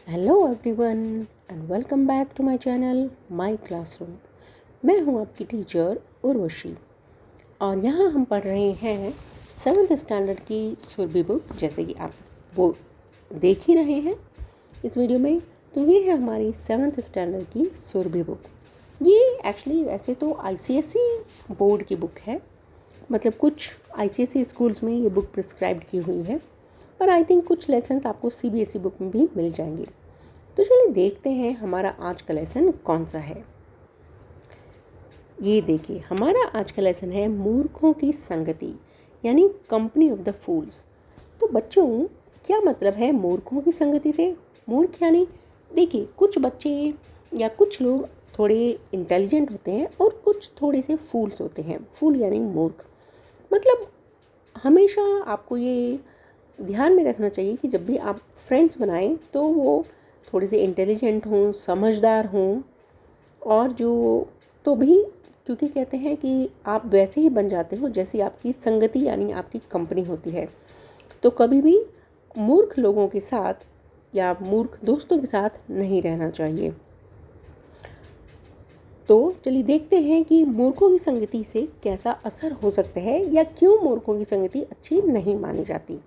Hello everyone and welcome back to my channel my classroom. मैं हूं आपकी teacher Urvashi और यहाँ हम पढ़ रहे हैं 7th स्टैंडर्ड की सुरभि बुक। जैसे कि आप वो देख ही रहे हैं इस वीडियो में, तो ये है हमारी 7th स्टैंडर्ड की सुरभि बुक। ये एक्चुअली वैसे तो आईसीएसई बोर्ड की बुक है, मतलब कुछ आईसीएसई स्कूल्स में ये बुक प्रिस्क्राइब की हुई है, और आई थिंक कुछ लेसन्स आपको सीबीएसई बुक में भी मिल जाएंगे। तो चलिए देखते हैं हमारा आज का लेसन कौन सा है। ये देखिए, हमारा आज का लेसन है मूर्खों की संगति, यानी कंपनी ऑफ द फूल्स। तो बच्चों, क्या मतलब है मूर्खों की संगति से? मूर्ख यानी देखिए, कुछ बच्चे या कुछ लोग थोड़े इंटेलिजेंट होते हैं और कुछ थोड़े से फूल्स होते हैं। फूल यानी मूर्ख। मतलब हमेशा आपको ये ध्यान में रखना चाहिए कि जब भी आप फ्रेंड्स बनाएं तो वो थोड़े से इंटेलिजेंट हों, समझदार हों, और जो तो भी क्योंकि कहते हैं कि आप वैसे ही बन जाते हो जैसी आपकी संगति यानी आपकी कंपनी होती है। तो कभी भी मूर्ख लोगों के साथ या मूर्ख दोस्तों के साथ नहीं रहना चाहिए। तो चलिए देखते हैं कि मूर्खों की संगति से कैसा असर हो सकता है, या क्यों मूर्खों की संगति अच्छी नहीं मानी जाती।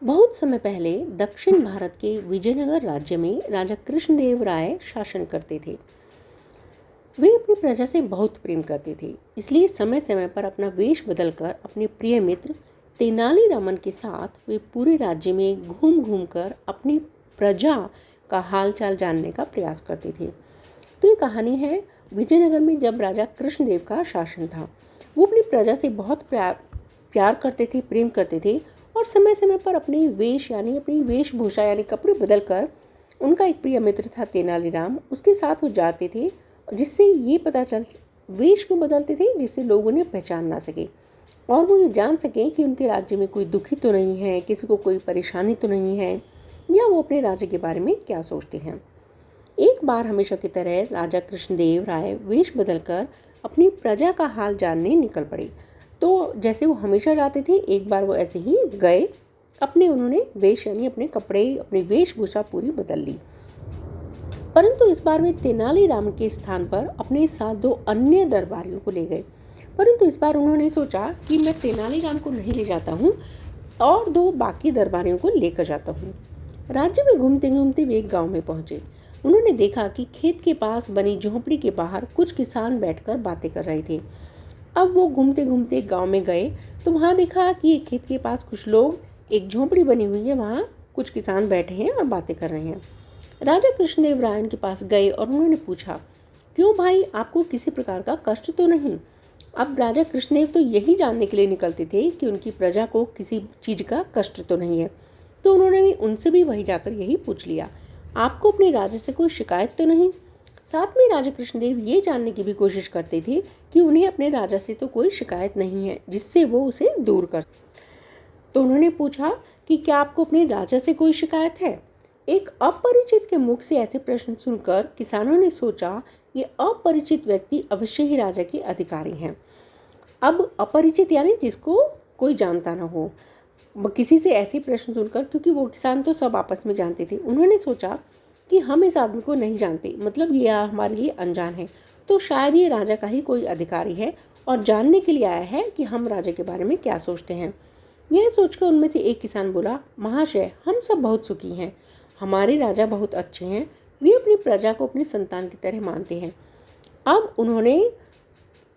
बहुत समय पहले दक्षिण भारत के विजयनगर राज्य में राजा कृष्णदेव राय शासन करते थे। वे अपनी प्रजा से बहुत प्रेम करते थे, इसलिए समय समय पर अपना वेश बदलकर अपने प्रिय मित्र तेनालीरामन के साथ वे पूरे राज्य में घूम घूम कर अपनी प्रजा का हालचाल जानने का प्रयास करते थे। तो ये कहानी है विजयनगर में जब राजा कृष्णदेव का शासन था। वो अपनी प्रजा से बहुत प्यार करते थे, प्रेम करते थे, और समय समय पर अपनी वेश यानी अपनी वेशभूषा यानी कपड़े बदलकर, उनका एक प्रिय मित्र था तेनालीराम, उसके साथ वो जाते थे, जिससे ये पता चल वेश क्यों बदलते थे, जिससे लोग उन्हें पहचान ना सके और वो ये जान सकें कि उनके राज्य में कोई दुखी तो नहीं है, किसी को कोई परेशानी तो नहीं है, या वो अपने राज्य के बारे में क्या सोचते हैं। एक बार हमेशा की तरह राजा कृष्णदेव राय वेश बदलकर अपनी प्रजा का हाल जानने निकल पड़े। तो जैसे वो हमेशा जाते थे, एक बार वो ऐसे ही गए, उन्होंने वेश यानी अपने कपड़े, अपनी वेशभूषा पूरी बदल ली। परंतु इस बार वे तेनालीराम के स्थान पर अपने साथ दो अन्य दरबारियों को ले गए। परंतु इस बार उन्होंने सोचा कि मैं तेनालीराम को नहीं ले जाता हूँ और दो बाकी दरबारियों को लेकर जाता हूँ। राज्य में घूमते घूमते वे एक गाँव में पहुँचे। उन्होंने देखा कि खेत के पास बनी झोंपड़ी के बाहर कुछ किसान बैठकर बातें कर रहे थे। अब वो घूमते घूमते गांव में गए तो वहाँ देखा कि एक खेत के पास कुछ लोग, एक झोंपड़ी बनी हुई है, वहाँ कुछ किसान बैठे हैं और बातें कर रहे हैं। राजा कृष्णदेव राय के पास गए और उन्होंने पूछा, क्यों भाई, आपको किसी प्रकार का कष्ट तो नहीं? अब राजा कृष्णदेव तो यही जानने के लिए निकलते थे कि उनकी प्रजा को किसी चीज़ का कष्ट तो नहीं है। तो उन्होंने भी उनसे भी वही जाकर यही पूछ लिया, आपको अपने राज्य से कोई शिकायत तो नहीं? साथ में राजा कृष्णदेव ये जानने की भी कोशिश करते थे कि उन्हें अपने राजा से तो कोई शिकायत नहीं है जिससे वो उसे दूर कर। तो उन्होंने पूछा कि क्या आपको अपने राजा से कोई शिकायत है? एक अपरिचित के मुख से ऐसे प्रश्न सुनकर किसानों ने सोचा ये अपरिचित व्यक्ति अवश्य ही राजा के अधिकारी हैं। अब अपरिचित यानी जिसको कोई जानता ना हो, किसी से ऐसे प्रश्न सुनकर, क्योंकि वो किसान तो सब आपस में जानते थे, उन्होंने सोचा कि हम इस आदमी को नहीं जानते, मतलब ये हमारे लिए अनजान है, तो शायद ये राजा का ही कोई अधिकारी है और जानने के लिए आया है कि हम राजा के बारे में क्या सोचते हैं। यह सोचकर उनमें से एक किसान बोला, महाशय, हम सब बहुत सुखी हैं, हमारे राजा बहुत अच्छे हैं, वे अपनी प्रजा को अपनी संतान की तरह मानते हैं। अब उन्होंने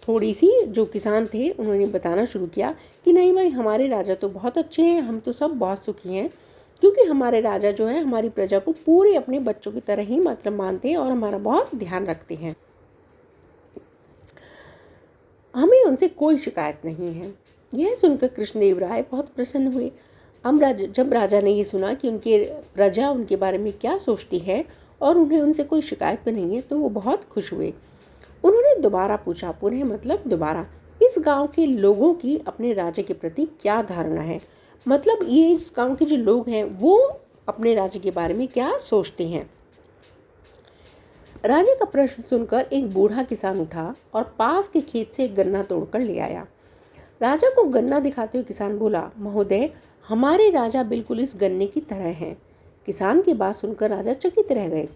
थोड़ी सी, जो किसान थे, उन्होंने बताना शुरू किया कि नहीं भाई, हमारे राजा तो बहुत अच्छे हैं, हम तो सब बहुत सुखी हैं, क्योंकि हमारे राजा जो है हमारी प्रजा को पूरे अपने बच्चों की तरह ही मतलब मानते हैं और हमारा बहुत ध्यान रखते हैं, हमें उनसे कोई शिकायत नहीं है। यह सुनकर कृष्णदेव राय बहुत प्रसन्न हुए। अब जब राजा ने ये सुना कि उनकी प्रजा उनके बारे में क्या सोचती है और उन्हें उनसे कोई शिकायत भी नहीं है, तो वो बहुत खुश हुए। उन्होंने दोबारा पूछा, पुनः मतलब दोबारा, इस गांव के लोगों की अपने राजा के प्रति क्या धारणा है? मतलब ये इस गांव के जो लोग हैं वो अपने राजा के बारे में क्या सोचते हैं? राजा का प्रश्न सुनकर एक बूढ़ा किसान उठा और पास के खेत से एक गन्ना तोड़कर ले आया। राजा को गन्ना दिखाते हुए किसान बोला, महोदय, हमारे राजा बिल्कुल इस गन्ने की तरह हैं। किसान की बात सुनकर राजा चकित रह गए।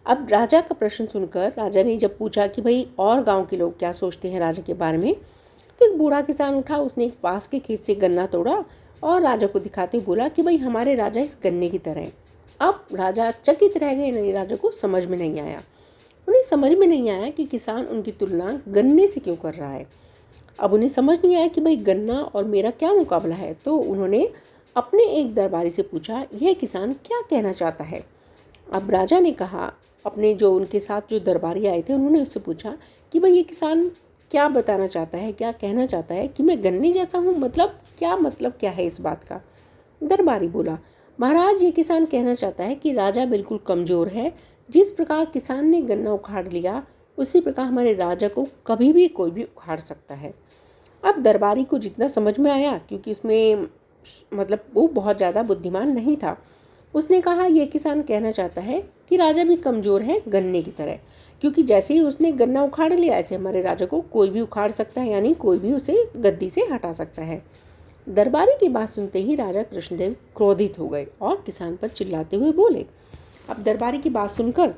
अब राजा का प्रश्न सुनकर राजा ने जब पूछा कि भाई और गांव के लोग क्या सोचते हैं राजा के बारे में, तो एक बूढ़ा किसान उठा, उसने एक पास के खेत से गन्ना तोड़ा और राजा को दिखाते हुए बोला कि भाई हमारे राजा इस गन्ने की तरह हैं। अब राजा चकित रह गए, नहीं, राजा को समझ में नहीं आया। उन्हें समझ में नहीं आया कि किसान उनकी तुलना गन्ने से क्यों कर रहा है। अब उन्हें समझ नहीं आया कि भाई गन्ना और मेरा क्या मुकाबला है। तो उन्होंने अपने एक दरबारी से पूछा, यह किसान क्या कहना चाहता है। अब राजा ने कहा, अपने जो उनके साथ जो दरबारी आए थे उन्होंने उससे पूछा कि भाई ये किसान क्या बताना चाहता है, क्या कहना चाहता है कि मैं गन्ने जैसा हूँ, मतलब क्या है इस बात का। दरबारी बोला, महाराज, ये किसान कहना चाहता है कि राजा बिल्कुल कमज़ोर है। जिस प्रकार किसान ने गन्ना उखाड़ लिया उसी प्रकार हमारे राजा को कभी भी कोई भी उखाड़ सकता है। अब दरबारी को जितना समझ में आया, क्योंकि उसमें मतलब वो बहुत ज़्यादा बुद्धिमान नहीं था, उसने कहा यह किसान कहना चाहता है कि राजा भी कमज़ोर है गन्ने की तरह, क्योंकि जैसे ही उसने गन्ना उखाड़ लिया ऐसे हमारे राजा को कोई भी उखाड़ सकता है, यानी कोई भी उसे गद्दी से हटा सकता है। दरबारी की बात सुनते ही राजा कृष्णदेव क्रोधित हो गए और किसान पर चिल्लाते हुए बोले। अब दरबारी की बात सुनकर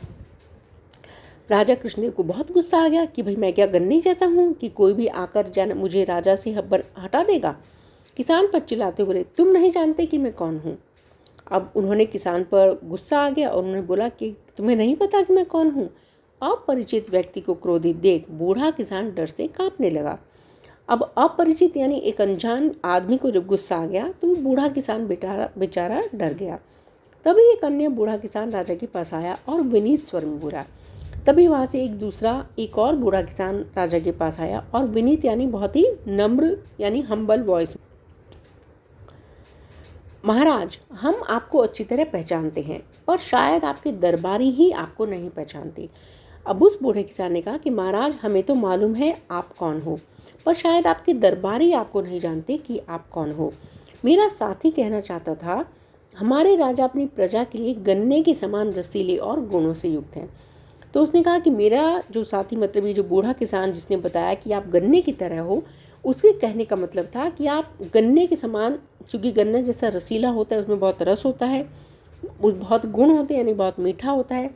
राजा कृष्णदेव को बहुत गुस्सा आ गया कि भाई मैं क्या गन्ने जैसा हूँ कि कोई भी आकर जान मुझे राजा से हटा देगा। किसान पर चिल्लाते बोले, तुम नहीं जानते कि मैं कौन हूँ। अब उन्होंने किसान पर गुस्सा आ गया और उन्होंने बोला कि तुम्हें नहीं पता कि मैं कौन हूँ। अपरिचित व्यक्ति को क्रोधित देख बूढ़ा किसान डर से कांपने लगा। अब अपरिचित यानी एक अनजान आदमी को जब गुस्सा आ गया तो बूढ़ा किसान बेचारा डर गया। तभी एक अन्य बूढ़ा किसान राजा के पास आया और विनीत स्वर में बोला। तभी वहाँ से एक और बूढ़ा किसान राजा के पास आया और विनीत यानी बहुत ही नम्र यानी हम्बल वॉइस, महाराज, हम आपको अच्छी तरह पहचानते हैं पर शायद आपके दरबारी ही आपको नहीं पहचानते। अब उस बूढ़े किसान ने कहा कि महाराज, हमें तो मालूम है आप कौन हो, पर शायद आपके दरबारी आपको नहीं जानते कि आप कौन हो। मेरा साथी कहना चाहता था, हमारे राजा अपनी प्रजा के लिए गन्ने के समान रसीले और गुणों से युक्त हैं। तो उसने कहा कि मेरा जो साथी, मतलब ये जो बूढ़ा किसान जिसने बताया कि आप गन्ने की तरह हो, उसके कहने का मतलब था कि आप गन्ने के समान, क्योंकि गन्ना जैसा रसीला होता है, उसमें बहुत रस होता है, बहुत गुण होते हैं, यानी बहुत मीठा होता है,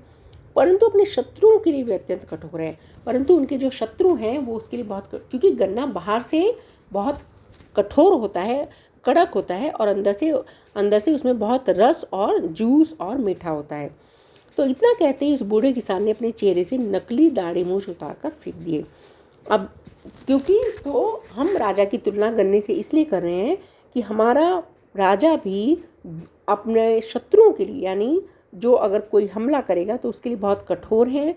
परंतु अपने शत्रुओं के लिए वे अत्यंत कठोर है। परंतु उनके जो शत्रु हैं वो उसके लिए बहुत, क्योंकि गन्ना बाहर से बहुत कठोर होता है, कड़क होता है, और अंदर से उसमें बहुत रस और जूस और मीठा होता है। तो इतना कहते ही उस बूढ़े किसान ने अपने चेहरे से नकली दाढ़ी मूंछ उतार कर फेंक दिए। अब क्योंकि तो हम राजा की तुलना गन्ने से इसलिए कर रहे हैं कि हमारा राजा भी अपने शत्रुओं के लिए, यानी जो अगर कोई हमला करेगा तो उसके लिए बहुत कठोर हैं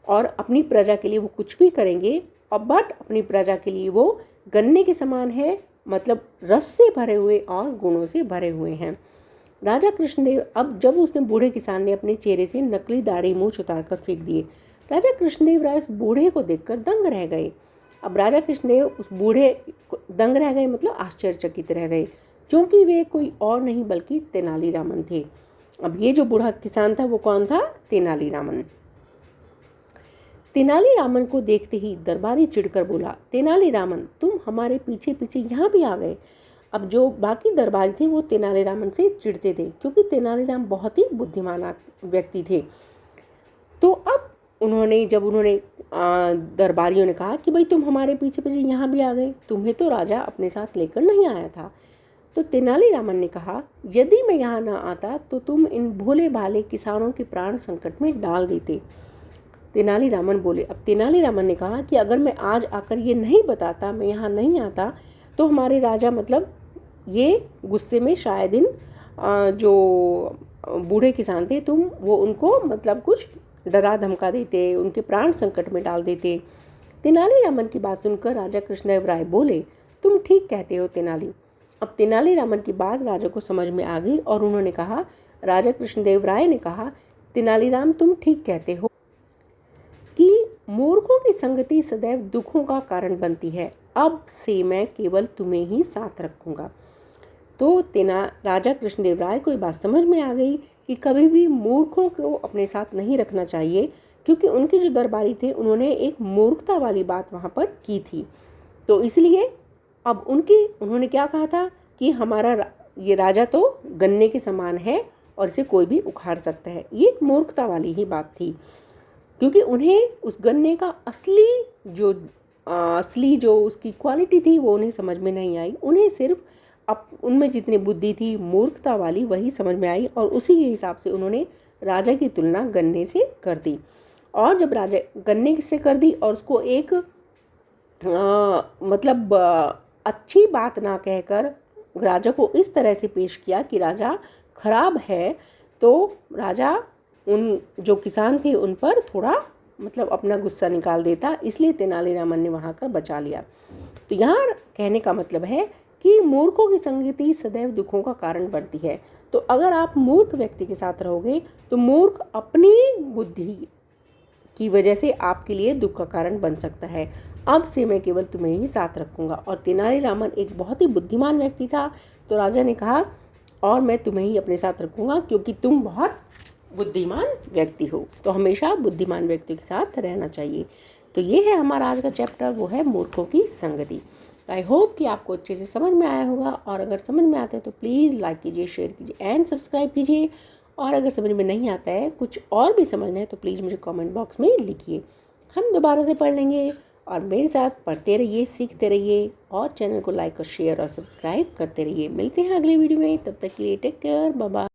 और अपनी प्रजा के लिए वो कुछ भी करेंगे, और बट अपनी प्रजा के लिए वो गन्ने के समान है, मतलब रस से भरे हुए और गुणों से भरे हुए हैं। राजा कृष्णदेव, अब जब उसने बूढ़े किसान ने अपने चेहरे से नकली दाढ़ी मूंछ उतार कर फेंक दिए, राजा कृष्णदेव राय उस बूढ़े को देखकर दंग रह गए। अब राजा कृष्णदेव उस बूढ़े दंग रह गए, मतलब आश्चर्यचकित रह गए, क्योंकि वे कोई और नहीं बल्कि तेनालीरामन थे। अब ये जो बूढ़ा किसान था वो कौन था? तेनालीरामन। तेनालीरामन को देखते ही दरबारी चिढ़कर बोला, तेनालीरामन, तुम हमारे पीछे पीछे यहाँ भी आ गए। अब जो बाकी दरबारी थे वो तेनालीरामन से चिढ़ते थे, क्योंकि तेनालीराम बहुत ही बुद्धिमान व्यक्ति थे। तो अब उन्होंने दरबारियों ने कहा कि भाई तुम हमारे पीछे पीछे यहाँ भी आ गए, तुम्हें तो राजा अपने साथ लेकर नहीं आया था। तो तेनालीरामन ने कहा, यदि मैं यहाँ ना आता तो तुम इन भोले भाले किसानों के प्राण संकट में डाल देते। तेनालीरामन बोले। अब तेनालीरामन ने कहा कि अगर मैं आज आकर ये नहीं बताता, मैं यहाँ नहीं आता, तो हमारे राजा, मतलब ये गुस्से में शायद इन जो बूढ़े किसान थे वो उनको मतलब कुछ डरा धमका देते, उनके प्राण संकट में डाल देते। तेनालीरामन की बात सुनकर राजा कृष्णदेव राय बोले, तुम ठीक कहते हो तेनाली। अब तेनालीरामन की बात राजा को समझ में आ गई और उन्होंने कहा, राजा कृष्णदेव राय ने कहा, तेनालीराम, तुम ठीक कहते हो कि मूर्खों की संगति सदैव दुखों का कारण बनती है। अब से मैं केवल तुम्हें ही साथ रखूंगा। तो राजा कृष्णदेव राय को ये बात समझ में आ गई कि कभी भी मूर्खों को अपने साथ नहीं रखना चाहिए, क्योंकि उनके जो दरबारी थे उन्होंने एक मूर्खता वाली बात वहाँ पर की थी। तो इसलिए अब उन्होंने क्या कहा था कि ये राजा तो गन्ने के समान है और इसे कोई भी उखाड़ सकता है। ये एक मूर्खता वाली ही बात थी, क्योंकि उन्हें उस गन्ने का असली जो उसकी क्वालिटी थी वो उन्हें समझ में नहीं आई। उन्हें सिर्फ उनमें जितनी बुद्धि थी मूर्खता वाली वही समझ में आई, और उसी के हिसाब से उन्होंने राजा की तुलना गन्ने से कर दी। और जब राजा गन्ने से कर दी और उसको एक मतलब अच्छी बात ना कहकर राजा को इस तरह से पेश किया कि राजा खराब है, तो राजा उन जो किसान थे उन पर थोड़ा मतलब अपना गुस्सा निकाल देता, इसलिए तेनालीरामन ने वहाँ कर बचा लिया। तो यहाँ कहने का मतलब है कि मूर्खों की संगति सदैव दुखों का कारण बनती है। तो अगर आप मूर्ख व्यक्ति के साथ रहोगे तो मूर्ख अपनी बुद्धि की वजह से आपके लिए दुख का कारण बन सकता है। अब से मैं केवल तुम्हें ही साथ रखूंगा। और तेनालीरामन एक बहुत ही बुद्धिमान व्यक्ति था, तो राजा ने कहा और मैं तुम्हें ही अपने साथ रखूंगा क्योंकि तुम बहुत बुद्धिमान व्यक्ति हो। तो हमेशा बुद्धिमान व्यक्ति के साथ रहना चाहिए। तो ये है हमारा आज का चैप्टर, वो है मूर्खों की संगति। आई होप कि आपको अच्छे से समझ में आया होगा, और अगर समझ में आता है तो प्लीज़ लाइक कीजिए, शेयर कीजिए एंड सब्सक्राइब कीजिए। और अगर समझ में नहीं आता है, कुछ और भी समझना है, तो प्लीज़ मुझे कमेंट बॉक्स में लिखिए, हम दोबारा से पढ़ लेंगे। और मेरे साथ पढ़ते रहिए, सीखते रहिए, और चैनल को लाइक और शेयर और सब्सक्राइब करते रहिए। मिलते हैं अगले वीडियो में, तब तक के लिए टेक केयर, बाय बाय।